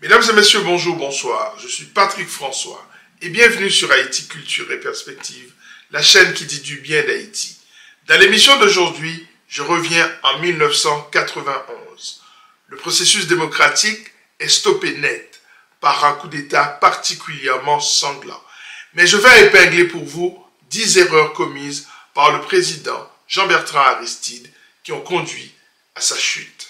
Mesdames et messieurs, bonjour, bonsoir. Je suis Patrick François et bienvenue sur Haïti Culture et Perspective, la chaîne qui dit du bien d'Haïti. Dans l'émission d'aujourd'hui, je reviens en 1991. Le processus démocratique est stoppé net par un coup d'État particulièrement sanglant. Mais je vais épingler pour vous 10 erreurs commises par le président Jean-Bertrand Aristide qui ont conduit à sa chute.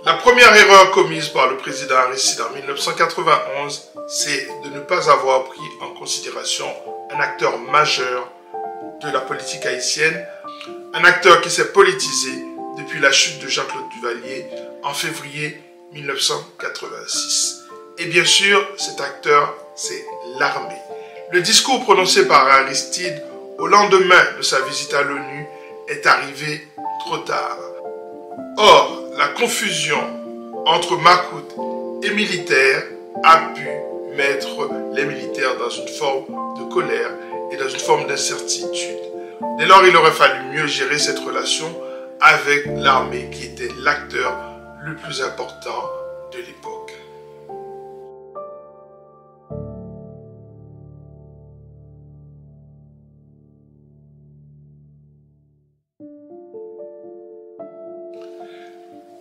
La première erreur commise par le président Aristide en 1991, c'est de ne pas avoir pris en considération un acteur majeur de la politique haïtienne, un acteur qui s'est politisé depuis la chute de Jean-Claude Duvalier en février 1986. Et bien sûr, cet acteur, c'est l'armée. Le discours prononcé par Aristide au lendemain de sa visite à l'ONU est arrivé trop tard. Or, la confusion entre Makout et militaires a pu mettre les militaires dans une forme de colère et dans une forme d'incertitude. Dès lors, il aurait fallu mieux gérer cette relation avec l'armée qui était l'acteur le plus important de l'époque.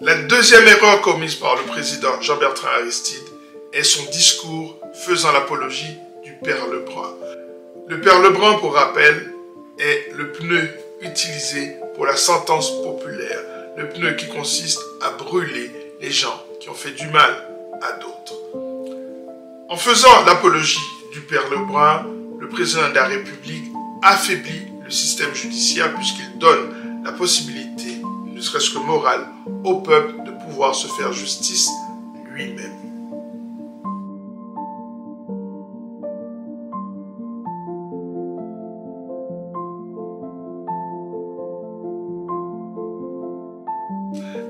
La deuxième erreur commise par le président Jean-Bertrand Aristide est son discours faisant l'apologie du perlebrun. Le perlebrun, pour rappel, est le pneu utilisé pour la sentence populaire, le pneu qui consiste à brûler les gens qui ont fait du mal à d'autres. En faisant l'apologie du perlebrun, le président de la République affaiblit le système judiciaire puisqu'il donne la possibilité, ne serait-ce que morale, au peuple de pouvoir se faire justice lui-même.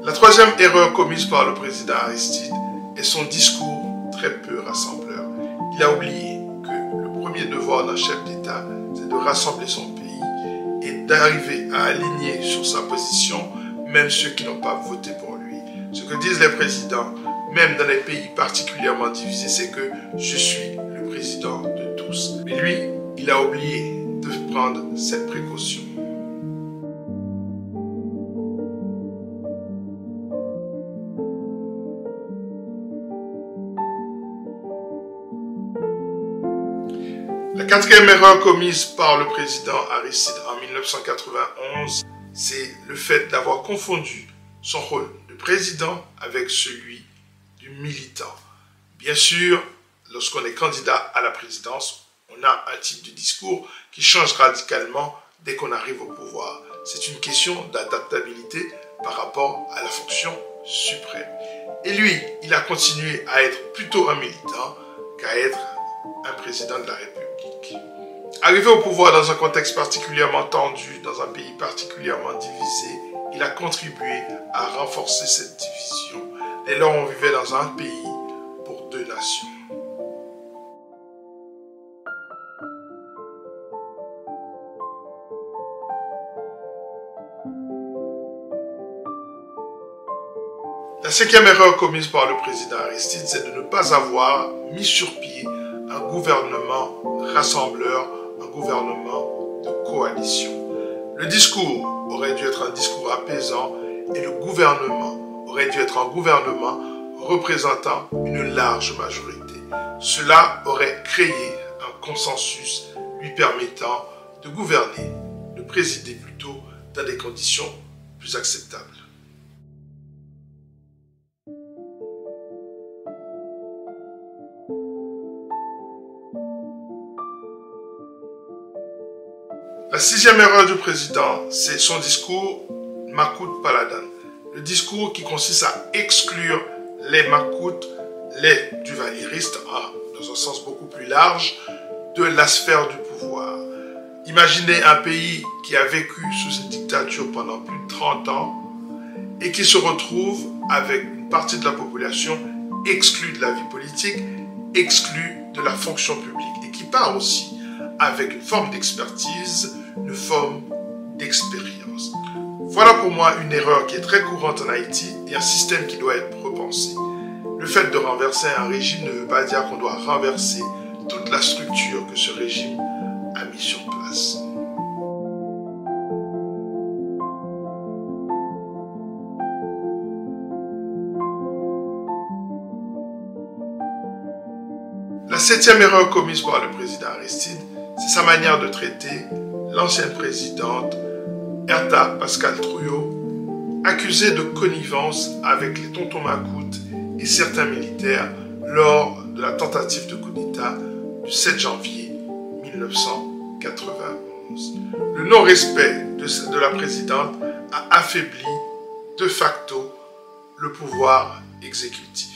La troisième erreur commise par le président Aristide est son discours très peu rassembleur. Il a oublié que le premier devoir d'un chef d'État, c'est de rassembler son pays et d'arriver à aligner sur sa position même ceux qui n'ont pas voté pour lui. Ce que disent les présidents, même dans les pays particulièrement divisés, c'est que je suis le président de tous. Mais lui, il a oublié de prendre cette précaution. La quatrième erreur commise par le président Aristide en 1991, c'est le fait d'avoir confondu son rôle de président avec celui du militant. Bien sûr, lorsqu'on est candidat à la présidence, on a un type de discours qui change radicalement dès qu'on arrive au pouvoir. C'est une question d'adaptabilité par rapport à la fonction suprême. Et lui, il a continué à être plutôt un militant qu'à être un président de la République. Arrivé au pouvoir dans un contexte particulièrement tendu, dans un pays particulièrement divisé, il a contribué à renforcer cette division. Dès lors, on vivait dans un pays pour deux nations. La cinquième erreur commise par le président Aristide, c'est de ne pas avoir mis sur pied un gouvernement rassembleur, un gouvernement de coalition. Le discours aurait dû être un discours apaisant et le gouvernement aurait dû être un gouvernement représentant une large majorité. Cela aurait créé un consensus lui permettant de gouverner, de présider plutôt dans des conditions plus acceptables. La sixième erreur du président, c'est son discours Makout Paladan. Le discours qui consiste à exclure les Makoutes, les duvalieristes, dans un sens beaucoup plus large, de la sphère du pouvoir. Imaginez un pays qui a vécu sous une dictature pendant plus de 30 ans et qui se retrouve avec une partie de la population exclue de la vie politique, exclue de la fonction publique et qui part aussi avec une forme d'expertise, une forme d'expérience. Voilà pour moi une erreur qui est très courante en Haïti et un système qui doit être repensé. Le fait de renverser un régime ne veut pas dire qu'on doit renverser toute la structure que ce régime a mis sur place. La 7e erreur commise par le président Aristide, c'est sa manière de traiter l'ancienne présidente Herta Pascal Trouillot, accusée de connivence avec les tontons Macoute et certains militaires lors de la tentative de coup d'État du 7 janvier 1991. Le non-respect de la présidente a affaibli de facto le pouvoir exécutif.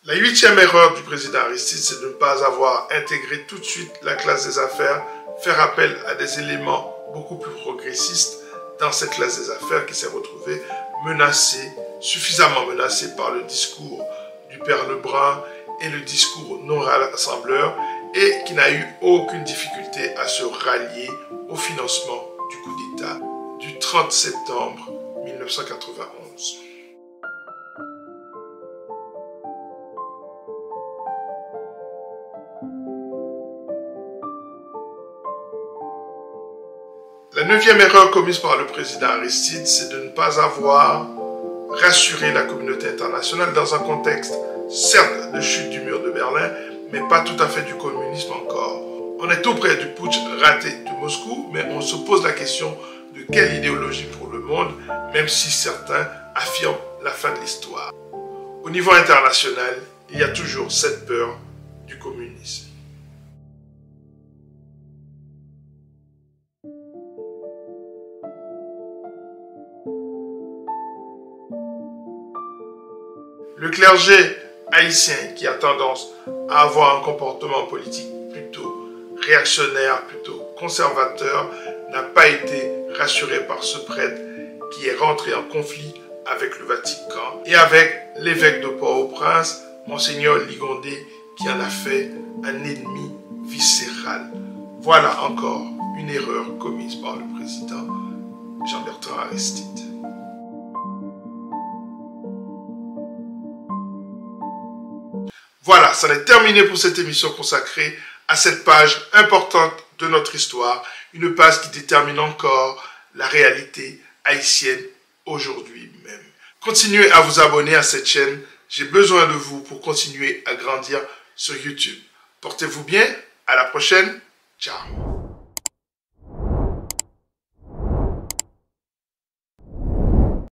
La 8e erreur du président Aristide, c'est de ne pas avoir intégré tout de suite la classe des affaires, faire appel à des éléments beaucoup plus progressistes dans cette classe des affaires qui s'est retrouvée menacée, suffisamment menacée par le discours du père Lebrun et le discours non rassembleur et qui n'a eu aucune difficulté à se rallier au financement du coup d'État du 30 septembre 1991. La 9e erreur commise par le président Aristide, c'est de ne pas avoir rassuré la communauté internationale dans un contexte, certes, de chute du mur de Berlin, mais pas tout à fait du communisme encore. On est tout près du putsch raté de Moscou, mais on se pose la question de quelle idéologie pour le monde, même si certains affirment la fin de l'histoire. Au niveau international, il y a toujours cette peur du communisme. Le clergé haïtien qui a tendance à avoir un comportement politique plutôt réactionnaire, plutôt conservateur, n'a pas été rassuré par ce prêtre qui est rentré en conflit avec le Vatican et avec l'évêque de Port-au-Prince, Monseigneur Ligondé, qui en a fait un ennemi viscéral. Voilà encore une erreur commise par le président Jean-Bertrand Aristide. Voilà, ça est terminé pour cette émission consacrée à cette page importante de notre histoire, une page qui détermine encore la réalité haïtienne aujourd'hui même. Continuez à vous abonner à cette chaîne, j'ai besoin de vous pour continuer à grandir sur YouTube. Portez-vous bien, à la prochaine, ciao.